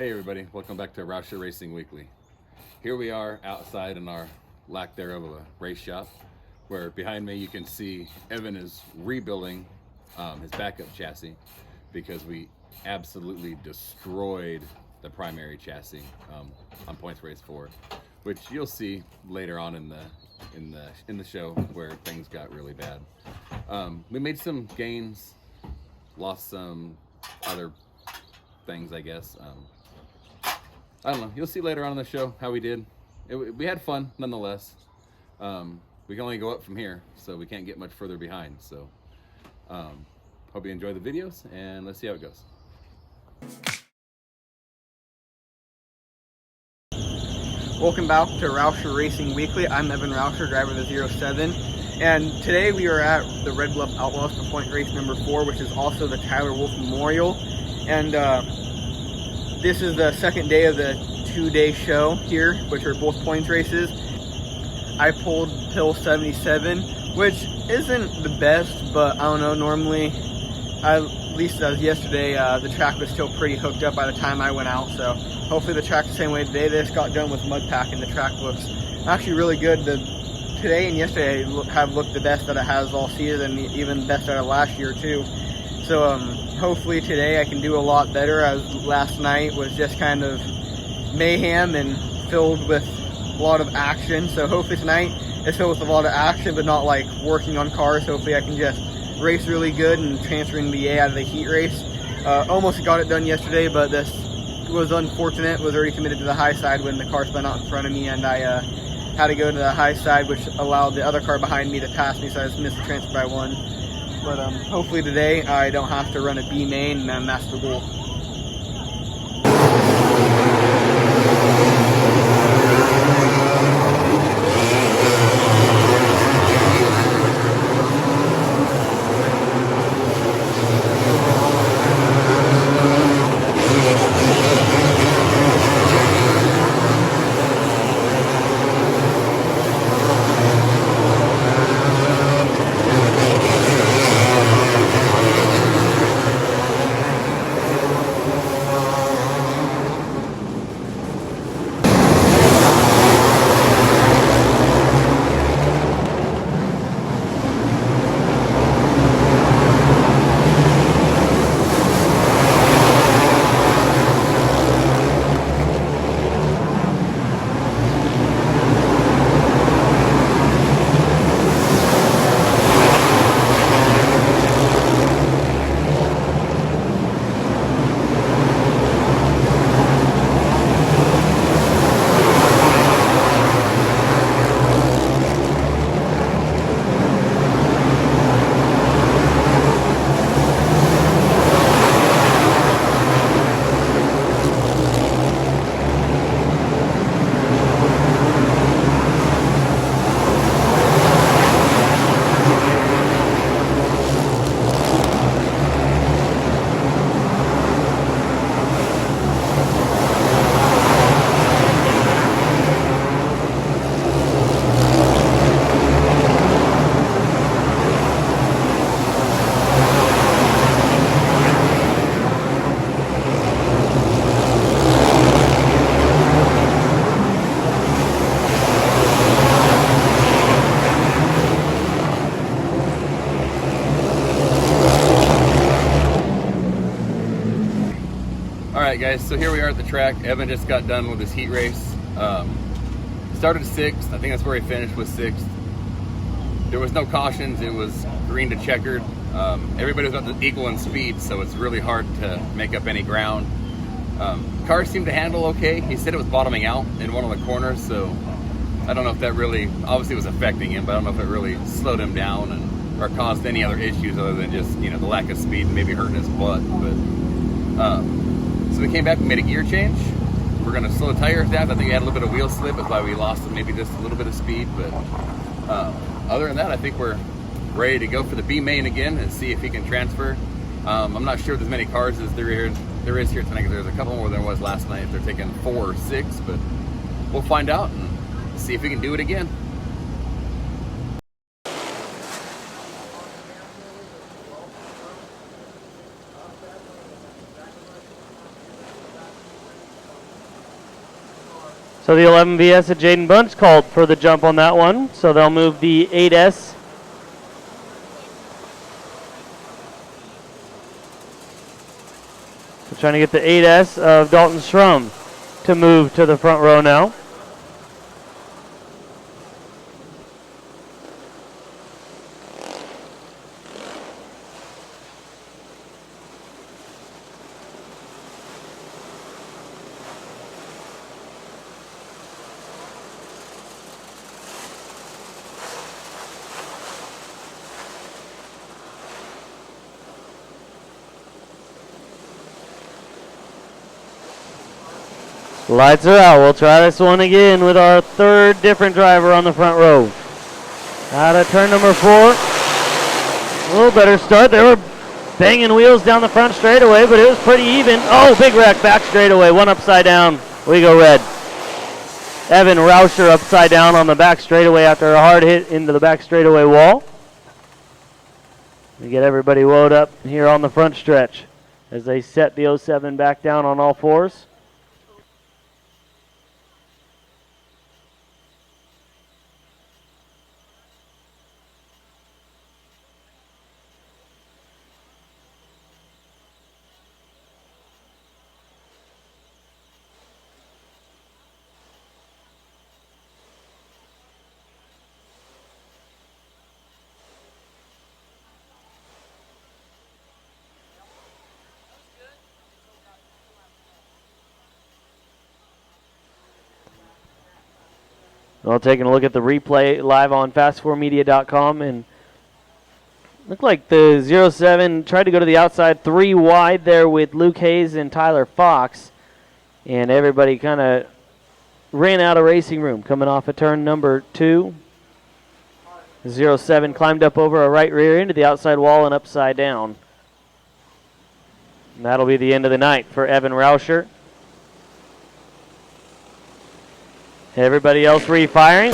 Hey everybody, welcome back to Roush Racing Weekly. Here we are outside in our lack thereof of a race shop, where behind me you can see Evan is rebuilding his backup chassis because we absolutely destroyed the primary chassis on Points Race 4, which you'll see later on in the show where things got really bad. We made some gains, lost some other things, I guess. I don't know. You'll see later on in the show how we did. We had fun nonetheless. We can only go up from here, so we can't get much further behind. So hope you enjoy the videos, and let's see how it goes. Welcome back to Roush Racing Weekly. I'm Evan Rousher, driver of the 07. And today we are at the Red Bluff Outlaws for point race number 4, which is also the Tyler Wolf Memorial. And this is the second day of the 2-day show here, which are both points races. I pulled pill 77, which isn't the best, but I don't know, normally, at least as yesterday, the track was still pretty hooked up by the time I went out, so hopefully the track's the same way today. They just got done with mud pack and the track looks actually really good. Today and yesterday have looked the best that it has all season, even best out of last year too. So hopefully today I can do a lot better, as last night was just kind of mayhem and filled with a lot of action. So hopefully tonight is filled with a lot of action, but not like working on cars. Hopefully I can just race really good and transferring the A out of the heat race. Almost got it done yesterday, but this was unfortunate. Was already committed to the high side when the car spun out in front of me, and I had to go to the high side, which allowed the other car behind me to pass me, so I just missed the transfer by one. But hopefully today I don't have to run a B main, and that's the goal. Alright guys, so here we are at the track. Evan just got done with his heat race. Started 6th, I think that's where he finished, was 6th. There was no cautions, it was green to checkered. Everybody was about equal in speed, so it's really hard to make up any ground. Car seemed to handle okay. He said it was bottoming out in one of the corners, so I don't know if that really, obviously was affecting him, but I don't know if it really slowed him down or caused any other issues other than just, you know, the lack of speed and maybe hurting his butt. But so we came back and made a gear change. We're gonna slow the tires down. I think we had a little bit of wheel slip, that's why we lost maybe just a little bit of speed. But other than that, I think we're ready to go for the B main again and see if he can transfer. I'm not sure there's many cars as there is here tonight, because there's a couple more than there was last night. They're taking 4 or 6, but we'll find out and see if we can do it again. So the 11VS at Jaden Bunch called for the jump on that one. So they'll move the 8S. So trying to get the 8S of Dalton Schrum to move to the front row now. Lights are out. We'll try this one again with our third different driver on the front row. Out of turn number 4. A little better start. They were banging wheels down the front straightaway, but it was pretty even. Oh, big wreck back straightaway. One upside down. We go red. Evan Rauscher upside down on the back straightaway after a hard hit into the back straightaway wall. We get everybody woed up here on the front stretch as they set the 07 back down on all fours. Well, taking a look at the replay live on fast4media.com, and looked like the 07 tried to go to the outside 3 wide there with Luke Hayes and Tyler Fox, and everybody kind of ran out of racing room coming off of turn number 2. 07 climbed up over a right rear into the outside wall and upside down. And that'll be the end of the night for Evan Rauscher. Everybody else refiring.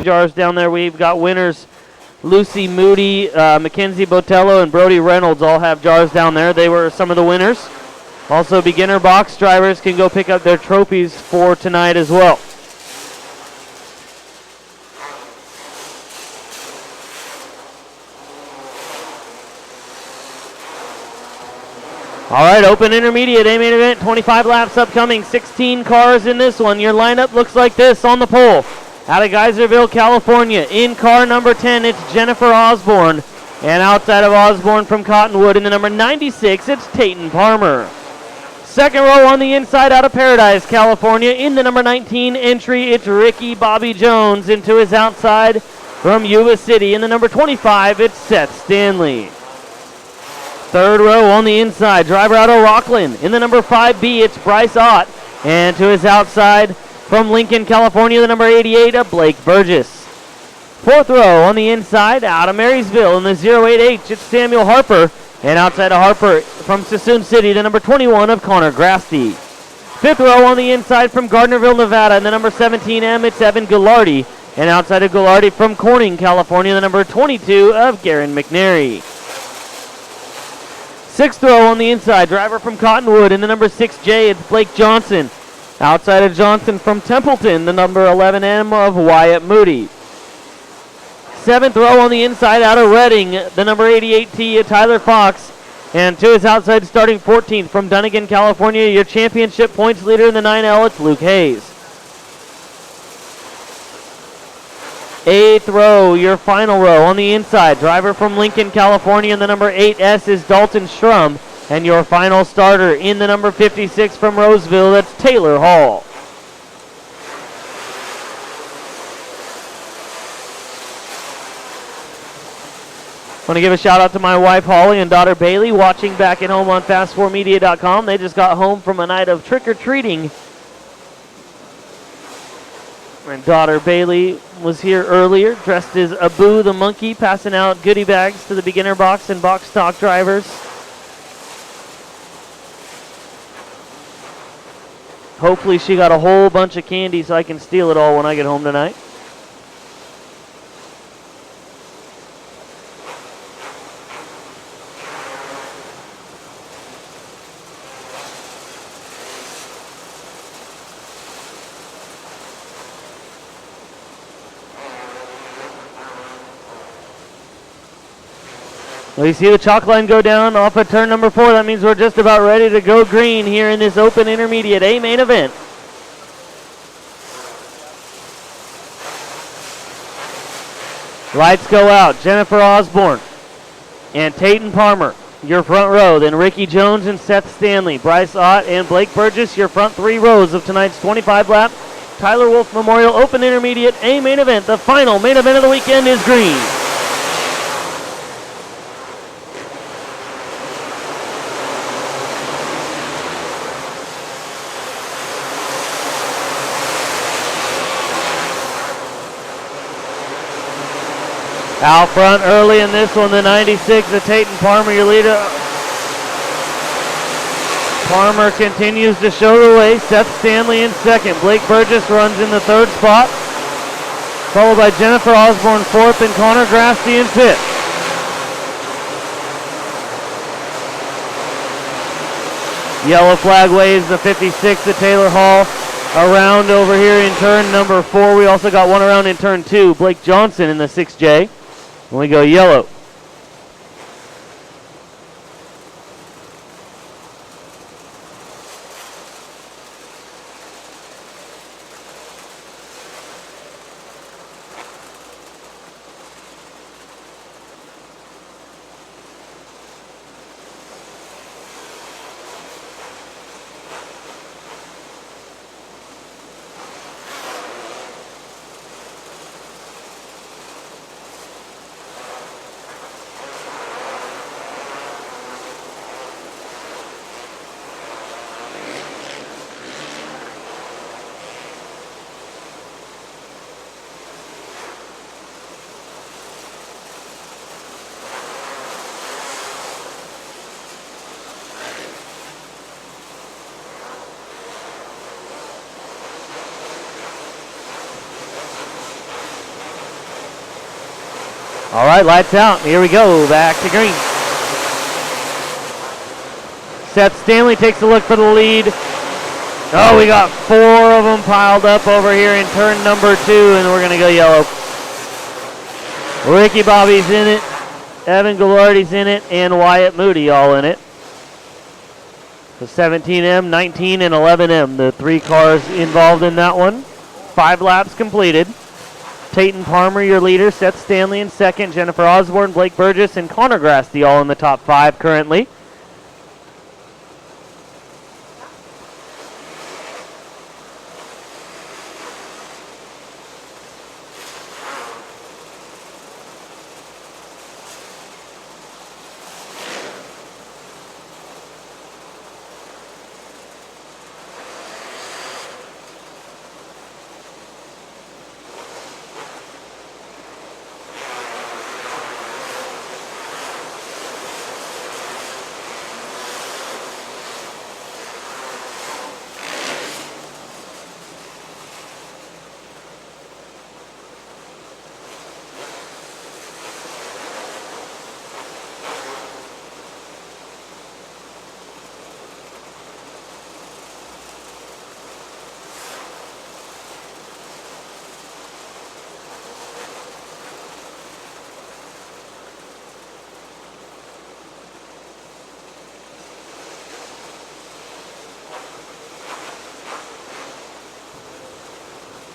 Jars down there. We've got winners Lucy Moody, Mackenzie Botello, and Brody Reynolds all have jars down there. They were some of the winners. Also, beginner box drivers can go pick up their trophies for tonight as well. All right, open intermediate, A-main event, 25 laps upcoming, 16 cars in this one. Your lineup looks like this on the pole. Out of Geyserville, California, in car number 10, it's Jennifer Osborne. And outside of Osborne from Cottonwood, in the number 96, it's Tayton Palmer. Second row on the inside out of Paradise, California, in the number 19 entry, it's Ricky Bobby Jones. Into his outside from Yuba City, in the number 25, it's Seth Stanley. Third row on the inside, driver out of Rockland. In the number 5B, it's Bryce Ott. And to his outside from Lincoln, California, the number 88, Blake Burgess. Fourth row on the inside, out of Marysville. In the 08H, it's Samuel Harper. And outside of Harper from Sassoon City, the number 21 of Connor Grasty. Fifth row on the inside from Gardnerville, Nevada, and the number 17M, it's Evan Goulardi. And outside of Goulardi from Corning, California, the number 22 of Garen McNary. Sixth row on the inside, driver from Cottonwood, and the number 6J, it's Blake Johnson. Outside of Johnson from Templeton, the number 11M of Wyatt Moody. Seventh row on the inside out of Reading, the number 88T of Tyler Fox. And to his outside, starting 14th from Dunnigan, California, your championship points leader in the 9L, it's Luke Hayes. Eighth row, your final row on the inside, driver from Lincoln, California, and the number 8S is Dalton Schrum. And your final starter in the number 56 from Roseville, that's Taylor Hall. I want to give a shout out to my wife Holly and daughter Bailey watching back at home on fast4media.com. They just got home from a night of trick-or-treating. And daughter Bailey was here earlier, dressed as Abu the monkey, passing out goodie bags to the beginner box and box stock drivers. Hopefully she got a whole bunch of candy so I can steal it all when I get home tonight. Well, you see the chalk line go down off of turn number 4. That means we're just about ready to go green here in this open intermediate A main event. Lights go out. Jennifer Osborne and Tayton Palmer, your front row. Then Ricky Jones and Seth Stanley. Bryce Ott and Blake Burgess, your front 3 rows of tonight's 25-lap Tyler Wolf Memorial Open Intermediate A main event. The final main event of the weekend is green. Out front early in this one, the 96 of Tayton Palmer, your leader. Palmer continues to show the way. Seth Stanley in second. Blake Burgess runs in the 3rd spot, followed by Jennifer Osborne 4th and Connor Grasty in 5th. Yellow flag waves the 56 of Taylor Hall around over here in turn number 4. We also got one around in turn 2. Blake Johnson in the 6J. When we go yellow. All right, lights out. Here we go, back to green. Seth Stanley takes a look for the lead. Oh, we got 4 of them piled up over here in turn number 2, and we're going to go yellow. Ricky Bobby's in it, Evan Goulardi's in it, and Wyatt Moody all in it. The 17M, 19, and 11M, the 3 cars involved in that one. 5 laps completed. Tayton Palmer, your leader. Seth Stanley in second. Jennifer Osborne, Blake Burgess, and Connor Grasty all in the top 5 currently.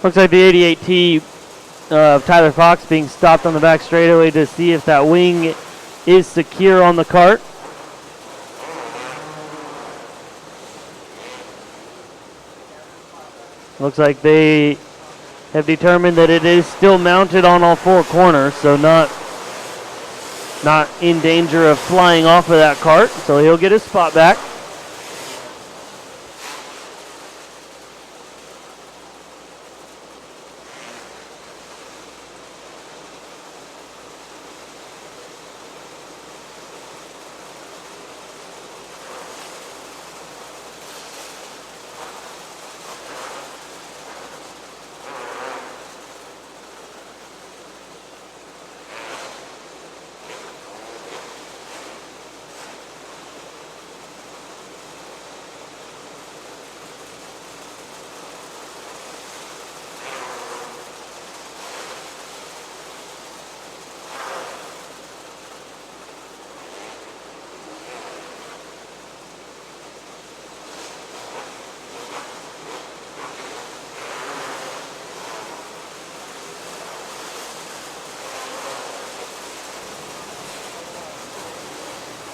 Looks like the 88T of Tyler Fox being stopped on the back straightaway to see if that wing is secure on the cart. Looks like they have determined that it is still mounted on all four corners, so not in danger of flying off of that cart, so he'll get his spot back.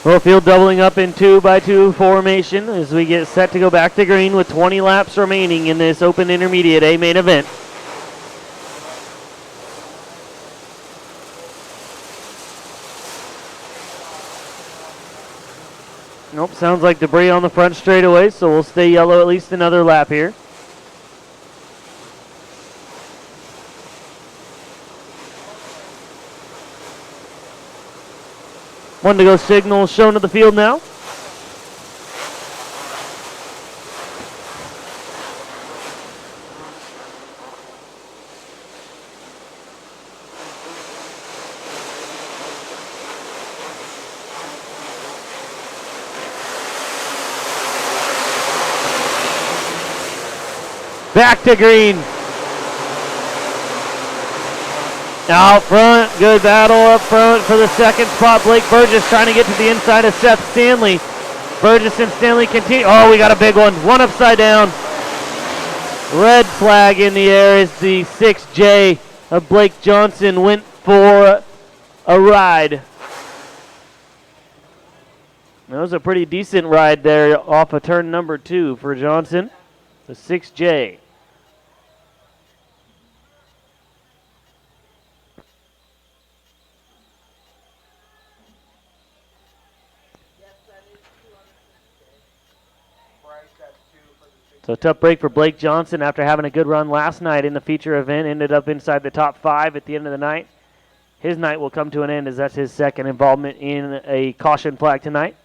Well, field doubling up in 2x2 formation as we get set to go back to green with 20 laps remaining in this open intermediate A main event. Nope, sounds like debris on the front straightaway, so we'll stay yellow at least another lap here. One to go signal shown to the field now. Back to green. Out front, good battle up front for the second spot. Blake Burgess trying to get to the inside of Seth Stanley. Burgess and Stanley continue. Oh, we got a big one. One upside down. Red flag in the air as the 6J of Blake Johnson went for a ride. That was a pretty decent ride there off of turn number 2 for Johnson, the 6J. So tough break for Blake Johnson after having a good run last night in the feature event. Ended up inside the top 5 at the end of the night. His night will come to an end as that's his second involvement in a caution flag tonight.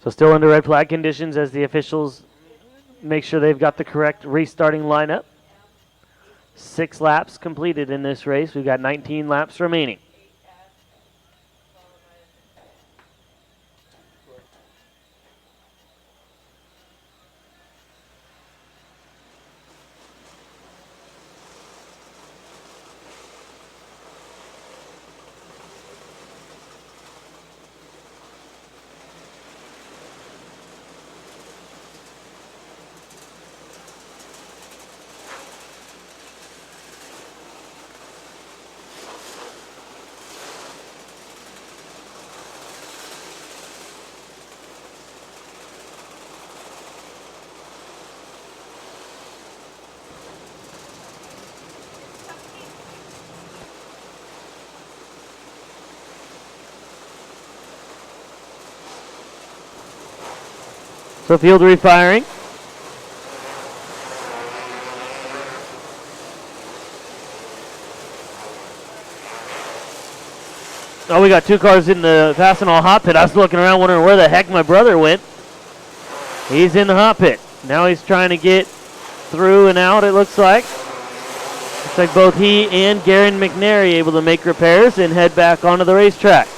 So still under red flag conditions as the officials make sure they've got the correct restarting lineup. 6 laps completed in this race. We've got 19 laps remaining. So field refiring. Oh, we got 2 cars in the Fastenal hot pit. I was looking around wondering where the heck my brother went. He's in the hot pit. Now he's trying to get through and out, it looks like. Looks like both he and Garen McNary able to make repairs and head back onto the racetrack.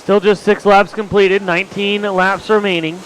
Still just 6 laps completed, 19 laps remaining.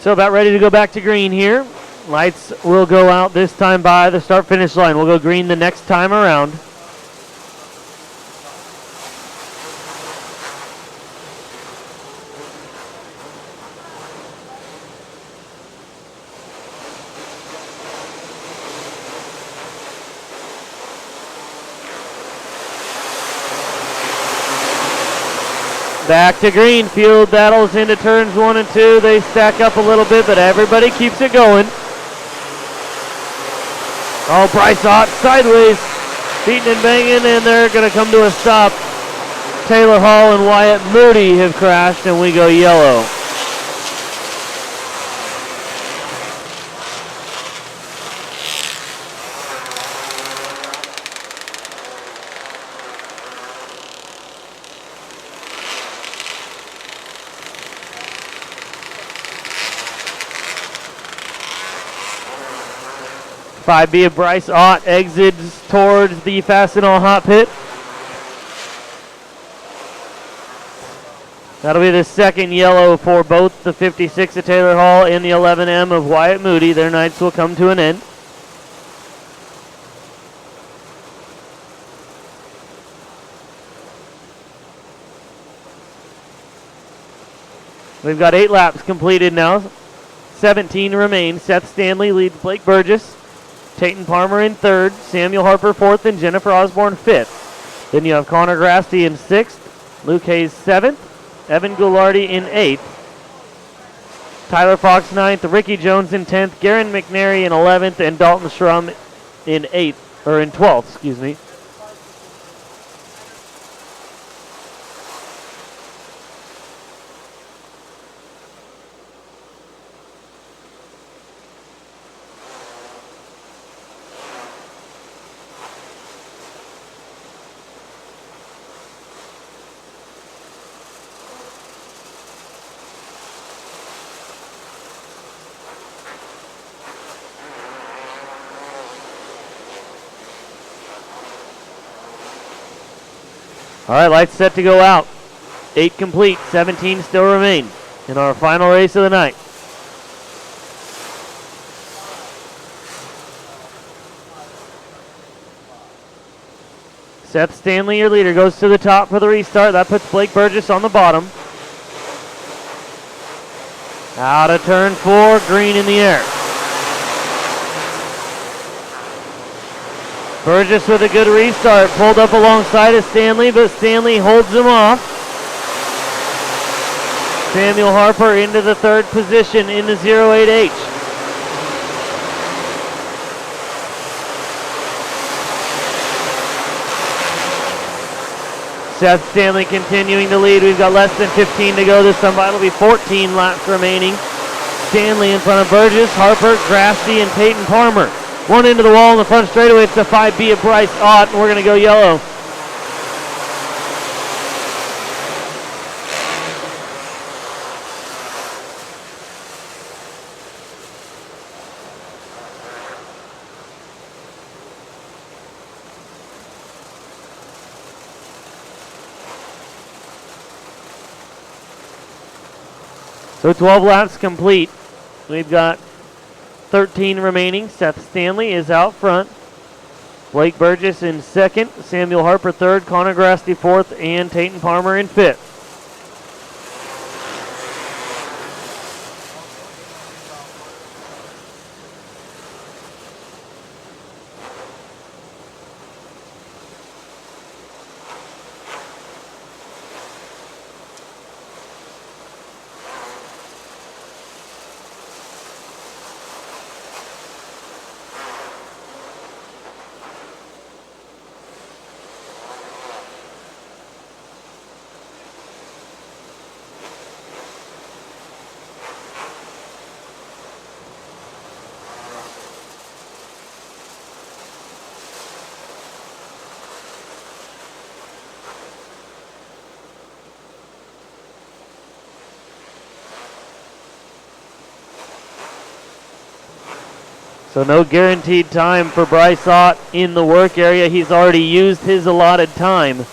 So about ready to go back to green here. Lights will go out this time by the start-finish line. We'll go green the next time around. Back to green. Field battles into turns 1 and 2. They stack up a little bit, but everybody keeps it going. Oh, Bryce Ott sideways, beating and banging, and they're going to come to a stop. Taylor Hall and Wyatt Moody have crashed, and we go yellow. Five B of Bryce Ott exits towards the Fastenal hot pit. That'll be the second yellow for both the 56 of Taylor Hall and the 11M of Wyatt Moody. Their nights will come to an end. We've got 8 laps completed now. 17 remain. Seth Stanley leads Blake Burgess. Tayton Palmer in third. Samuel Harper fourth, and Jennifer Osborne fifth. Then you have Connor Grasty in sixth. Luke Hayes seventh. Evan Goulardi in 8th. Tyler Fox 9th, Ricky Jones in 10th, Garen McNary in 11th, and Dalton Schrum in 12th, excuse me. All right, lights set to go out. 8 complete, 17 still remain in our final race of the night. Seth Stanley, your leader, goes to the top for the restart. That puts Blake Burgess on the bottom. Out of turn 4, green in the air. Burgess with a good restart, pulled up alongside of Stanley, but Stanley holds him off. Samuel Harper into the third position in the 08H. Seth Stanley continuing to lead. We've got less than 15 to go. This time it'll be 14 laps remaining. Stanley in front of Burgess, Harper, Grasty, and Tayton Palmer. One into the wall in the front straightaway. It's the 5B of Bryce Ott, and we're going to go yellow. So 12 laps complete. We've got 13 remaining. Seth Stanley is out front. Blake Burgess in second. Samuel Harper third. Connor Grasty fourth. And Tayton Palmer in fifth. So no guaranteed time for Bryce Ott in the work area. He's already used his allotted time.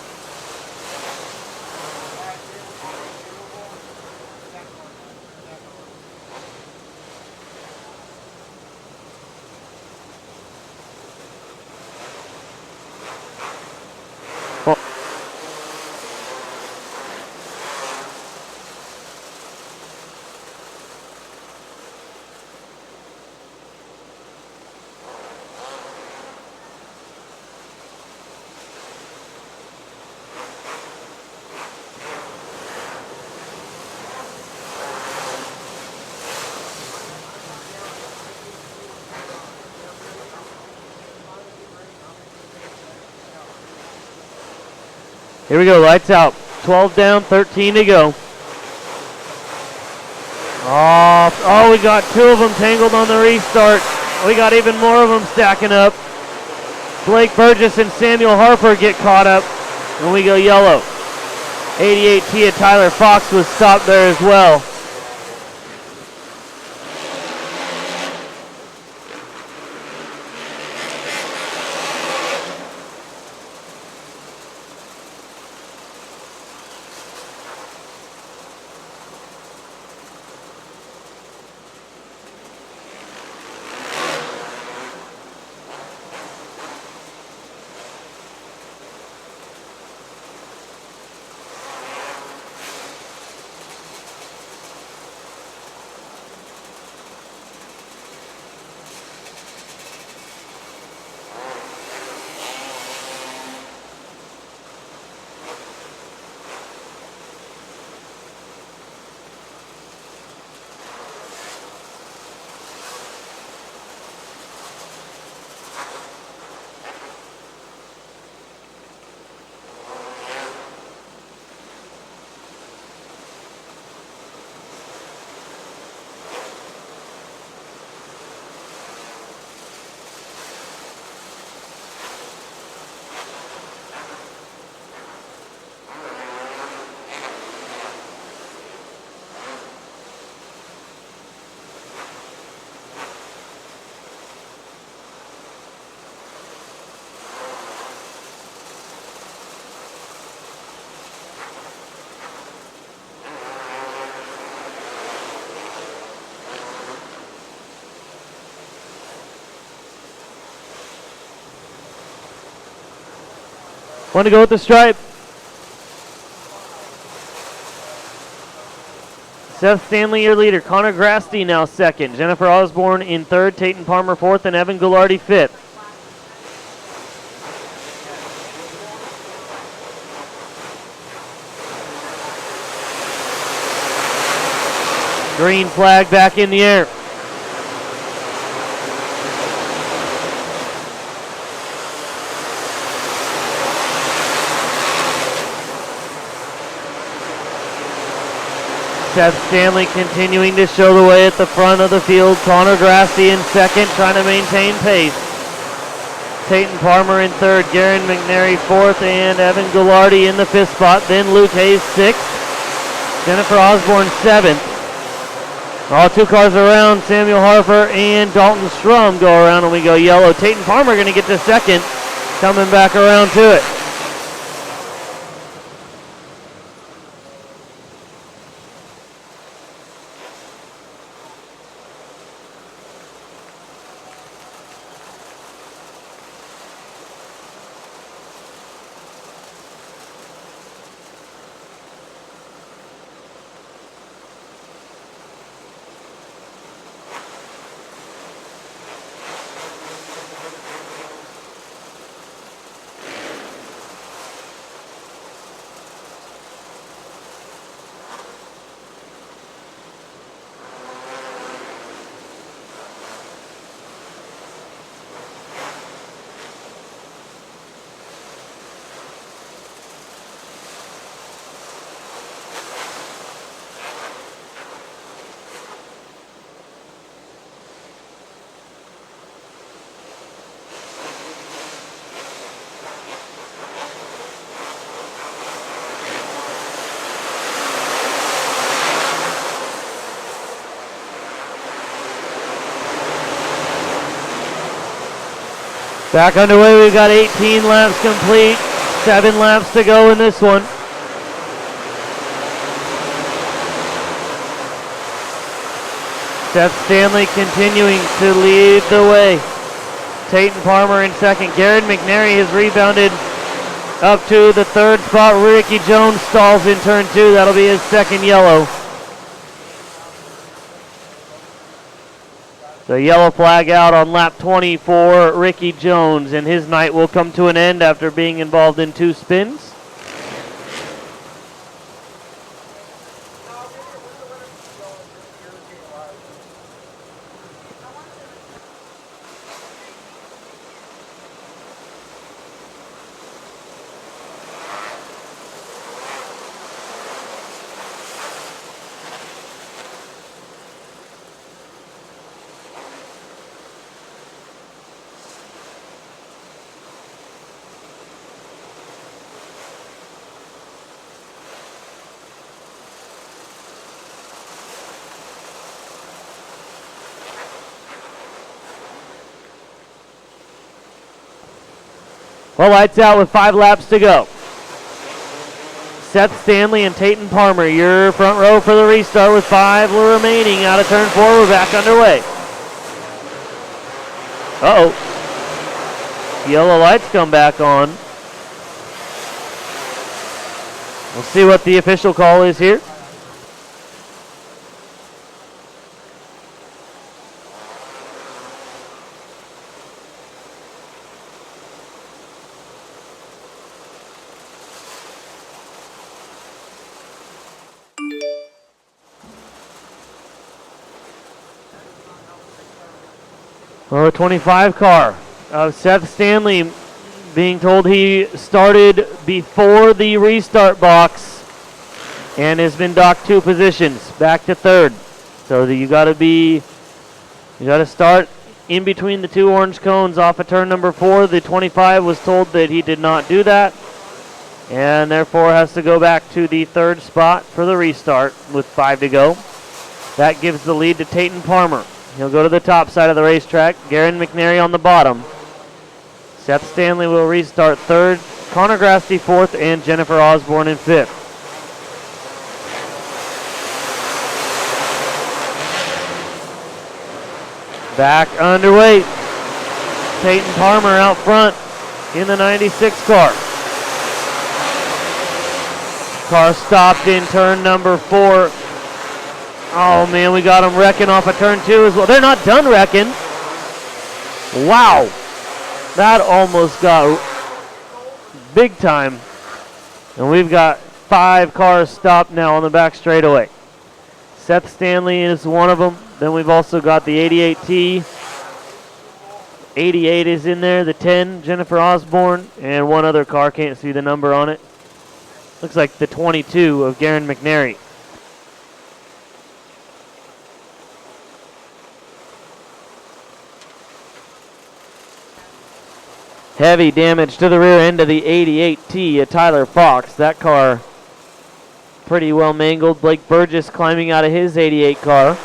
Here we go, lights out. 12 down, 13 to go. Oh, we got 2 of them tangled on the restart. We got even more of them stacking up. Blake Burgess and Samuel Harper get caught up, and we go yellow. 88 Tia Tyler Fox was stopped there as well. Want to go with the stripe. Seth Stanley, your leader. Connor Grasty now second. Jennifer Osborne in third. Tayton Palmer fourth. And Evan Goulardi fifth. Green flag back in the air. Seth Stanley continuing to show the way at the front of the field. Connor Grassi in second, trying to maintain pace. Tayton Palmer in third, Garen McNary fourth, and Evan Goulardi in the fifth spot. Then Luke Hayes sixth, Jennifer Osborne seventh. All 2 cars around, Samuel Harper and Dalton Strum go around, and we go yellow. Tayton Palmer going to get to second, coming back around to it. Back underway, we've got 18 laps complete, 7 laps to go in this one. Seth Stanley continuing to lead the way. Tayton Palmer in second. Garrett McNary has rebounded up to the third spot. Ricky Jones stalls in turn 2. That'll be his second yellow. The yellow flag out on lap 20 for Ricky Jones, and his night will come to an end after being involved in 2 spins. Well, lights out with 5 laps to go. Seth Stanley and Tayton Palmer, your front row for the restart with 5 remaining. Out of turn 4, we're back underway. Uh-oh. Yellow lights come back on. We'll see what the official call is here. Well, the 25 car of Seth Stanley being told he started before the restart box and has been docked 2 positions, back to 3rd. So you got to start in between the 2 orange cones off of turn number 4. The 25 was told that he did not do that, and therefore has to go back to the 3rd spot for the restart with 5 to go. That gives the lead to Tayton Palmer. He'll go to the top side of the racetrack. Garen McNary on the bottom. Seth Stanley will restart 3rd. Connor Grasty 4th, and Jennifer Osborne in 5th. Back underway. Tayton Palmer out front in the 96 car. Car stopped in turn number 4. Oh man, we got them wrecking off of turn 2 as well. They're not done wrecking. Wow. That almost got big time. And we've got 5 cars stopped now on the back straightaway. Seth Stanley is one of them. Then we've also got the 88T. 88 is in there, the 10, Jennifer Osborne, and one other car, can't see the number on it. Looks like the 22 of Garen McNary. Heavy damage to the rear end of the 88T of Tyler Fox. That car pretty well mangled. Blake Burgess climbing out of his 88 car.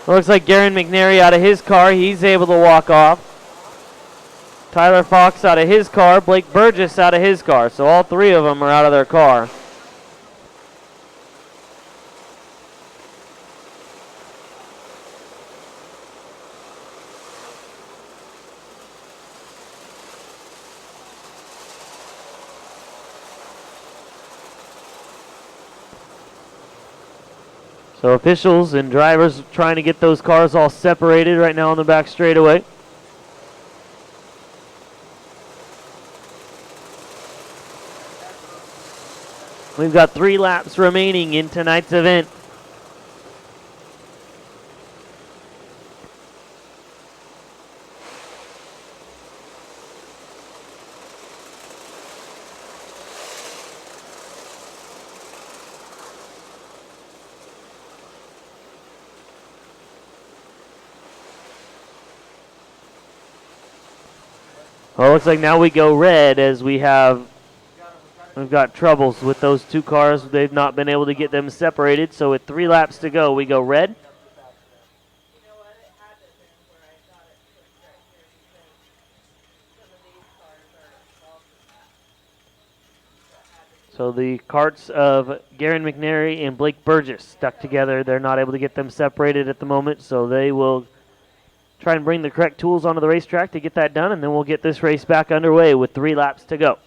Looks like Garen McNary out of his car. He's able to walk off. Tyler Fox out of his car. Blake Burgess out of his car. So all 3 of them are out of their car. So officials and drivers trying to get those cars all separated right now on the back straightaway. We've got 3 laps remaining in tonight's event. Well, it looks like now we go red as we've got troubles with those 2 cars. They've not been able to get them separated. So with 3 laps to go, we go red. So the carts of Garen McNary and Blake Burgess stuck together. They're not able to get them separated at the moment, so they will try and bring the correct tools onto the racetrack to get that done, and then we'll get this race back underway with 3 laps to go.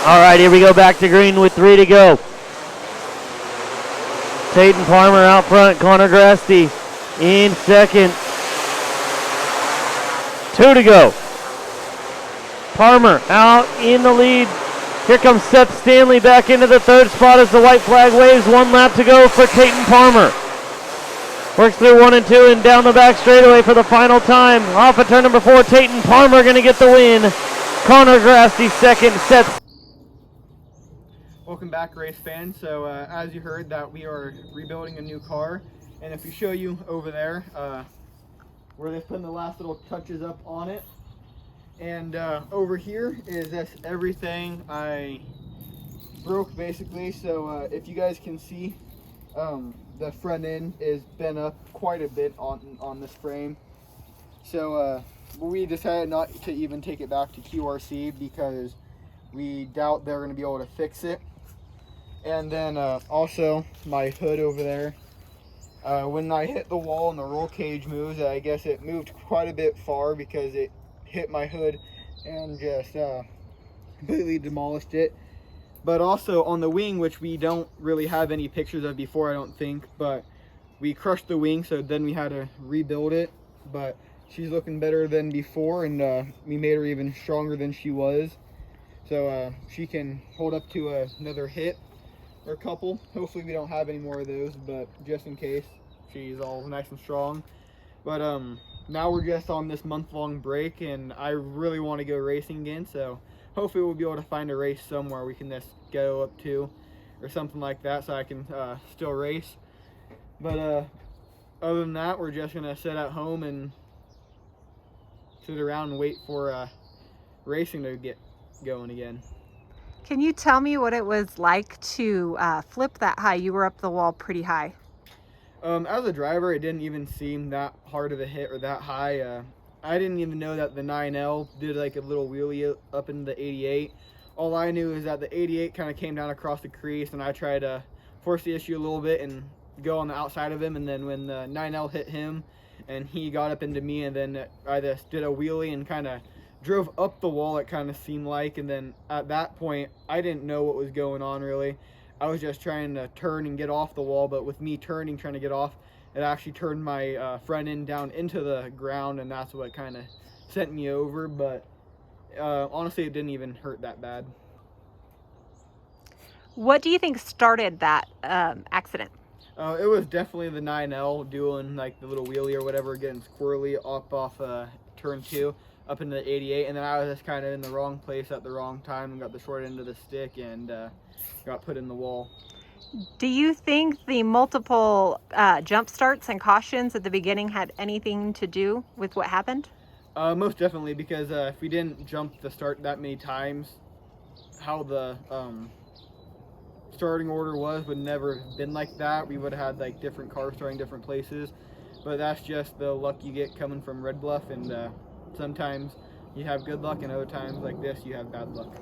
All right, here we go back to green with 3 to go. Tayton Palmer out front, Connor Grasty in second. 2 to go. Palmer out in the lead. Here comes Seth Stanley back into the 3rd spot as the white flag waves. 1 lap to go for Tayton Palmer. Works through 1 and 2 and down the back straightaway for the final time. Off of turn number 4, Tayton Palmer going to get the win. Connor Grasty second, Seth. Welcome back, race fans. So as you heard, that we are rebuilding a new car, and if we show you over there where they're putting the last little touches up on it, and over here is just everything I broke basically. So if you guys can see, the front end is bent up quite a bit on this frame. So we decided not to even take it back to QRC because we doubt they're going to be able to fix it. And then also my hood over there, when I hit the wall and the roll cage moves, I guess it moved quite a bit far because it hit my hood and just completely demolished it. But also on the wing, which we don't really have any pictures of before, I don't think, but we crushed the wing, so then we had to rebuild it. But she's looking better than before, and we made her even stronger than she was. So she can hold up to another hit or a couple. Hopefully we don't have any more of those, but just in case, she's all nice and strong. But now we're just on this month-long break, and I really want to go racing again, so hopefully we'll be able to find a race somewhere we can just go up to or something like that, so I can still race. But other than that, we're just gonna sit at home and sit around and wait for racing to get going again. Can you tell me what it was like to flip that high? You were up the wall pretty high. As a driver, it didn't even seem that hard of a hit or that high. I didn't even know that the 9L did like a little wheelie up in the 88. All I knew is that the 88 kind of came down across the crease, and I tried to force the issue a little bit and go on the outside of him. And then when the 9L hit him and he got up into me, and then I just did a wheelie and kind of drove up the wall, it kind of seemed like. And then at that point, I didn't know what was going on really. I was just trying to turn and get off the wall, but with me turning, trying to get off, it actually turned my front end down into the ground, and that's what kind of sent me over. But honestly, it didn't even hurt that bad. What do you think started that accident? It was definitely the 9L doing like the little wheelie or whatever, getting squirrely up off turn 2 up into the 88, and then I was just kind of in the wrong place at the wrong time and got the short end of the stick and got put in the wall. Do you think the multiple jump starts and cautions at the beginning had anything to do with what happened? Most definitely, because if we didn't jump the start that many times, how the starting order would never have been like that. We would have had like different cars starting different places, but that's just the luck you get coming from Red Bluff, and sometimes you have good luck and other times like this you have bad luck.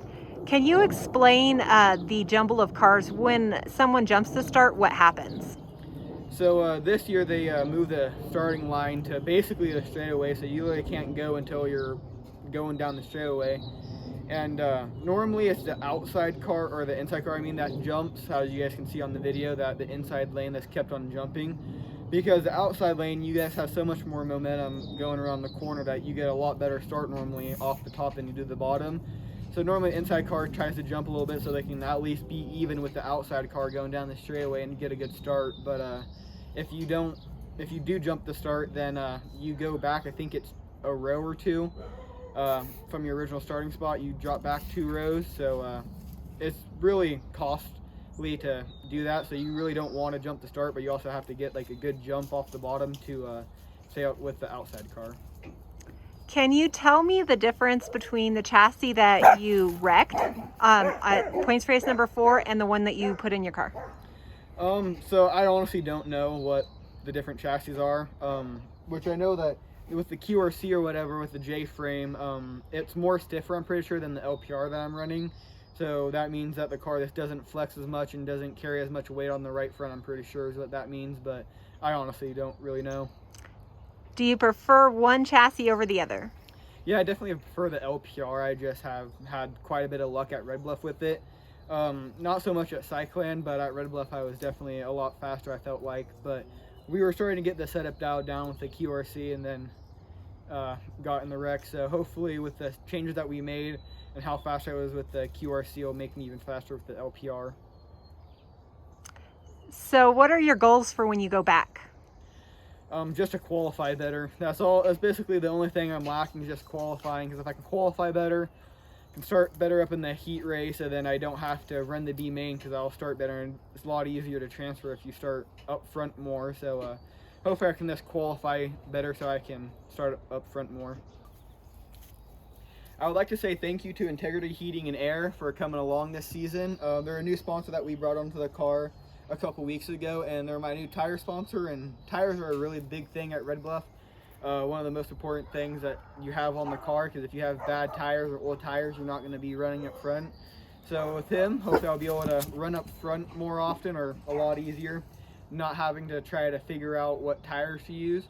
Can you explain the jumble of cars? When someone jumps the start, what happens? So this year they moved the starting line to basically the straightaway, so you really can't go until you're going down the straightaway. And normally it's the outside car, or the inside car, I mean, that jumps, as you guys can see on the video, that the inside lane that's kept on jumping. Because the outside lane, you guys have so much more momentum going around the corner that you get a lot better start normally off the top than you do the bottom. So normally the inside car tries to jump a little bit so they can at least be even with the outside car going down the straightaway and get a good start. But if you do jump the start, then you go back, I think it's a row or two from your original starting spot. You drop back 2 rows, so it's really costly to do that. So you really don't want to jump the start, but you also have to get like a good jump off the bottom to stay out with the outside car. Can you tell me the difference between the chassis that you wrecked at points race number 4 and the one that you put in your car? So I honestly don't know what the different chassis are, which I know that with the QRC or whatever, with the J frame, it's more stiffer, I'm pretty sure, than the LPR that I'm running. So that means that the car just doesn't flex as much and doesn't carry as much weight on the right front, I'm pretty sure is what that means, but I honestly don't really know. Do you prefer one chassis over the other? Yeah, I definitely prefer the LPR. I just have had quite a bit of luck at Red Bluff with it. Not so much at Cyclan, but at Red Bluff I was definitely a lot faster, I felt like. But we were starting to get the setup dialed down with the QRC, and then got in the wreck. So hopefully with the changes that we made and how fast I was with the QRC, it'll make me even faster with the LPR. So what are your goals for when you go back? Just to qualify better. That's all. That's basically the only thing I'm lacking, is just qualifying. Because if I can qualify better, I can start better up in the heat race, and then I don't have to run the B main because I'll start better, and it's a lot easier to transfer if you start up front more. So hopefully I can just qualify better so I can start up front more. I would like to say thank you to Integrity Heating and Air for coming along this season. They're a new sponsor that we brought onto the car a couple weeks ago, and they're my new tire sponsor, and tires are a really big thing at Red Bluff. One of the most important things that you have on the car, because if you have bad tires or old tires, you're not going to be running up front. So with him, hopefully I'll be able to run up front more often, or a lot easier, not having to try to figure out what tires to use.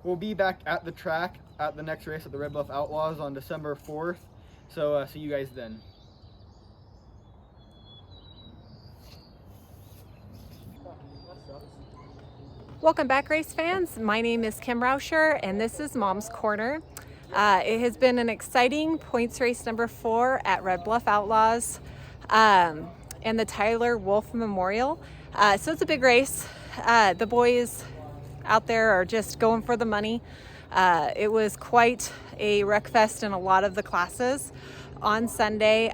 We'll be back at the track at the next race at the Red Bluff Outlaws on December 4th. So see you guys then. Welcome back, race fans. My name is Kim Rauscher, and this is Mom's Corner. It has been an exciting points race number 4 at Red Bluff Outlaws and the Tyler Wolf Memorial. So it's a big race. The boys out there are just going for the money. It was quite a wreck fest in a lot of the classes on Sunday.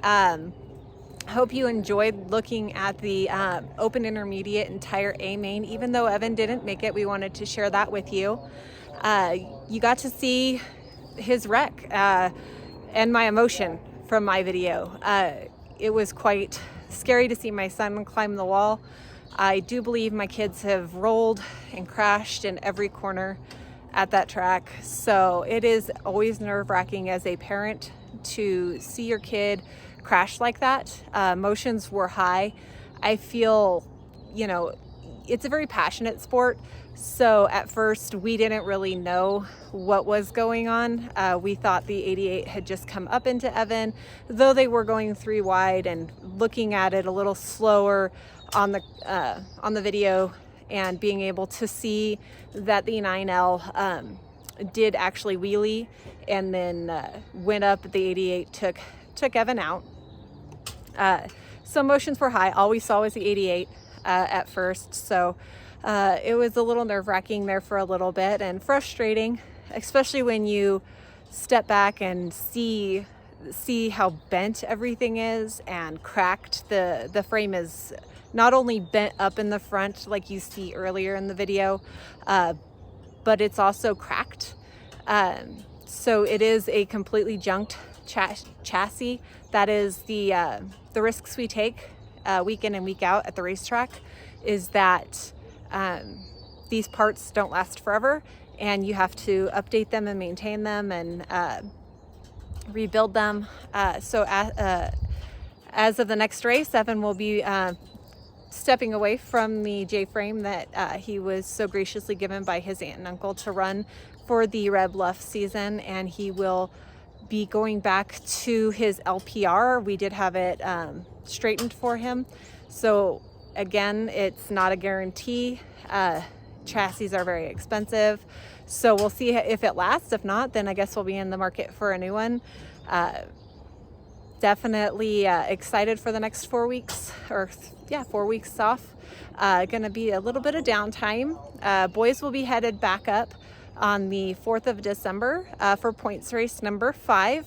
Hope you enjoyed looking at the open intermediate and tire A main. Even though Evan didn't make it, we wanted to share that with you. You got to see his wreck and my emotion from my video. It was quite scary to see my son climb the wall. I do believe my kids have rolled and crashed in every corner at that track. So it is always nerve-wracking as a parent to see your kid crash like that. Emotions were high. I feel, you know, it's a very passionate sport. So at first we didn't really know what was going on. We thought the 88 had just come up into Evan, though they were going 3 wide and looking at it a little slower on the video, and being able to see that the 9L did actually wheelie and then went up. The 88 took Evan out. So emotions were high. All we saw was the 88 at first. So it was a little nerve-wracking there for a little bit, and frustrating, especially when you step back and see how bent everything is and cracked. The frame is not only bent up in the front like you see earlier in the video, but it's also cracked. So it is a completely junked chassis. That is the risks we take week in and week out at the racetrack, is that these parts don't last forever, and you have to update them and maintain them and rebuild them. So as of the next race, Evan will be stepping away from the J-frame that he was so graciously given by his aunt and uncle to run for the Red Bluff season, and he will be going back to his LPR. We did have it straightened for him. So again, it's not a guarantee. Chassis are very expensive. So we'll see if it lasts. If not, then I guess we'll be in the market for a new one. Definitely excited for the next 4 weeks, or 4 weeks off. Gonna be a little bit of downtime. Boys will be headed back up on the 4th of December for points race number 5.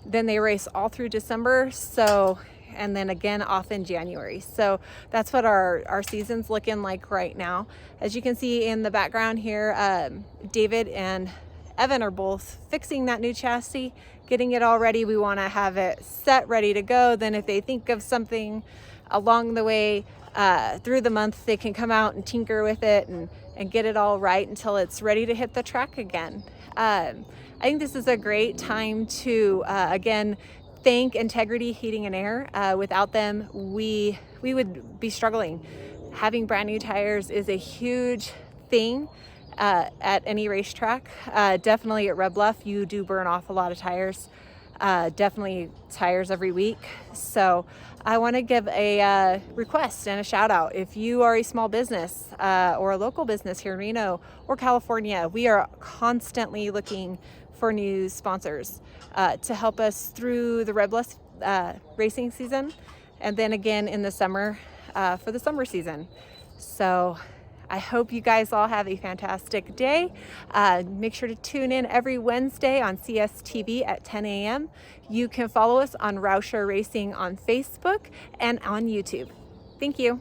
Then they race all through December, so, and then again off in January. So that's what our season's looking like right now. As you can see in the background here, David and Evan are both fixing that new chassis, getting it all ready. We want to have it set, ready to go. Then if they think of something along the way through the month, they can come out and tinker with it and get it all right until it's ready to hit the track again. I think this is a great time to, again, thank Integrity Heating and Air. Without them, we would be struggling. Having brand new tires is a huge thing. at any racetrack. Definitely at Red Bluff, you do burn off a lot of tires. Definitely tires every week. So I want to give a request and a shout out. If you are a small business or a local business here in Reno or California, we are constantly looking for new sponsors to help us through the Red Bluff racing season, and then again in the summer for the summer season. So I hope you guys all have a fantastic day. Make sure to tune in every Wednesday on CSTV at 10 a.m. You can follow us on Rauscher Racing on Facebook and on YouTube. Thank you.